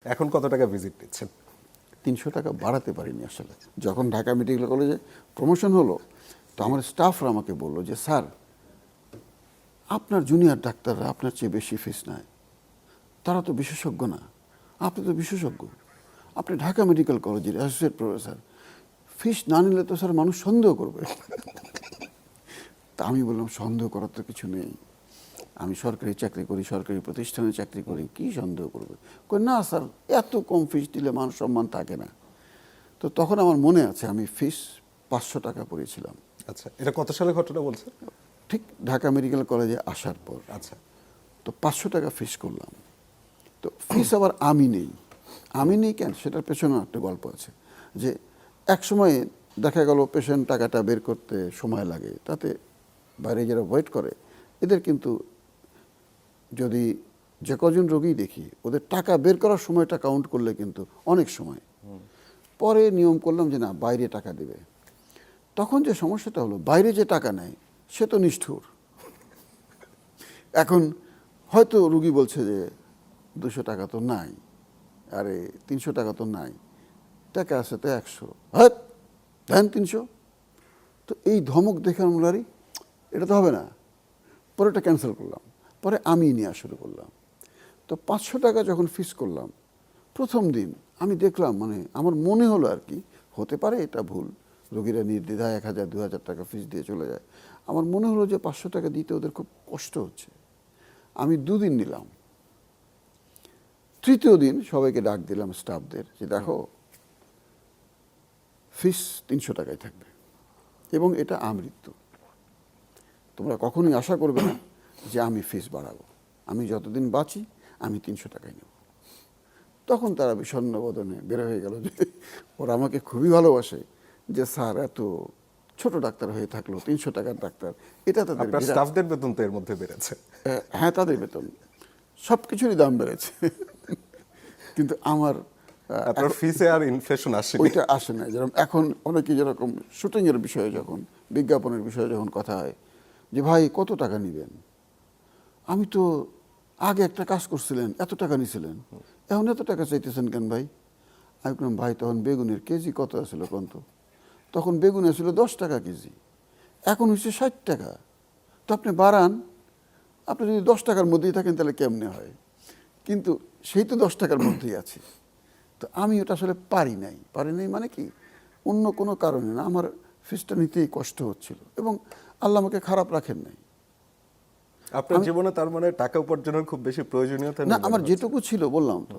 এখন কত টাকা ভিজিট দিচ্ছেন? ৩০০ টাকা বাড়াতে পারিনি আসলে। যখন ঢাকা মেডিকেল কলেজে প্রমোশন হলো, তো আমার স্টাফরা আমাকে বললো যে স্যার, আপনার জুনিয়র ডাক্তাররা আপনার চেয়ে বেশি ফিস নেয়, তারা তো বিশেষজ্ঞ না, আপনি তো বিশেষজ্ঞ, আপনি ঢাকা মেডিকেল কলেজের অ্যাসোসিয়েট প্রফেসর, ফিস না নিলে তো স্যার মানুষ সন্দেহ করবে। তা আমি বললাম, সন্দেহ করার তো কিছু নেই, আমি সরকারি চাকরি করি, সরকারি প্রতিষ্ঠানে চাকরি করি, কি সন্দেহ করবে? কই না স্যার, এত কম ফিস দিলে মান সম্মান থাকে না। তো তখন আমার মনে আছে আমি ফিস 500 টাকা পড়েছিলাম। আচ্ছা, এটা কত সালে ঘটনা বলছেন? ঠিক ঢাকা মেডিকেল কলেজে আসার পর। আচ্ছা, তো 500 টাকা ফিস করলাম। তো ফিস আবার আমি নেই কেন, সেটার পেছনে একটা গল্প আছে। যে এক সময়ে দেখা গেল পেশেন্ট টাকাটা বের করতে সময় লাগে, তাতে বাইরে যারা ওয়েট করে এদের কিন্তু, যদি যে কজন রোগী দেখি, ওদের টাকা বের করার সময়টা কাউন্ট করলে কিন্তু অনেক সময়। পরে নিয়ম করলাম যে না, বাইরে টাকা দেবে। তখন যে সমস্যাটা হলো, বাইরে যে টাকা নেয় সে তো নিষ্ঠুর। এখন হয়তো রুগী বলছে যে 200 টাকা তো নাই, আরে 300 টাকা তো নাই, টাকা আছে তো 100, হ্যাঁ দেন 300। তো এই ধমক দেখে আমরা, এটা তো হবে না, পরে এটা ক্যান্সেল করলাম, পরে আমি নেওয়া শুরু করলাম। তো 500 টাকা যখন ফিস করলাম, প্রথম দিন আমি দেখলাম, মানে আমার মনে হলো আর কি, হতে পারে এটা ভুল, রোগীরা নির্দ্বিধায় 1000 2000 টাকা ফিস দিয়ে চলে যায়। আমার মনে হলো যে 500 টাকা দিতে ওদের খুব কষ্ট হচ্ছে। আমি 2 দিন নিলাম। তৃতীয় দিন সবাইকে ডাক দিলাম, স্টাফদের, যে দেখো ফিস 300 টাকায় থাকবে এবং এটা আমৃত্যু, তোমরা কখনোই আশা করবে না যে আমি ফিস বাড়াবো, আমি যতদিন বাঁচি আমি 300 টাকায় নেব। তখন তারা বিষণ্ণ বদনে বের হয়ে গেল যে ওরা আমাকে খুবই ভালোবাসে, যে স্যার এত ছোট ডাক্তার হয়ে থাকলো, 300 টাকার ডাক্তার, এটা তাদের আপনার বিরাট। স্টাফদের বেতন তো এর মধ্যে বেড়েছে। হ্যাঁ, তাদের বেতন, সব কিছুরই দাম বেড়েছে, কিন্তু আমার আপনার ফিসে আর ইনফ্লেশন আসেনি। ওইটা আসে না। যেরকম এখন অনেকে যেরকম শুটিংয়ের বিষয়ে, যখন বিজ্ঞাপনের বিষয়ে যখন কথা হয় যে ভাই কত টাকা নেবেন, আমি তো আগে একটা কাজ করছিলেন, এত টাকা নিছিলেন, এখন এত টাকা চাইতেছেন কেন ভাই? আমি বললাম, ভাই তখন বেগুনের কেজি কত আসলো কোন তো? তখন বেগুন আসছিল 10 টাকা কেজি, এখন হচ্ছে 60 টাকা। তো আপনি বাড়ান, আপনি যদি 10 টাকার মধ্যেই থাকেন তাহলে কেমনে হয়? কিন্তু সেই তো 10 টাকার মধ্যেই আছে। তো আমি ওটা আসলে পারি নাই মানে কি, অন্য কোনো কারণে না, আমার ফিসটা নিতেই কষ্ট হচ্ছিল, এবং আল্লাহ আমাকে খারাপ রাখেন নাই। আপনার জীবনে তার মানে টাকা উপার্জনের খুব বেশি প্রয়োজনীয়তা না, আমার যেটুকু ছিল বললাম তো,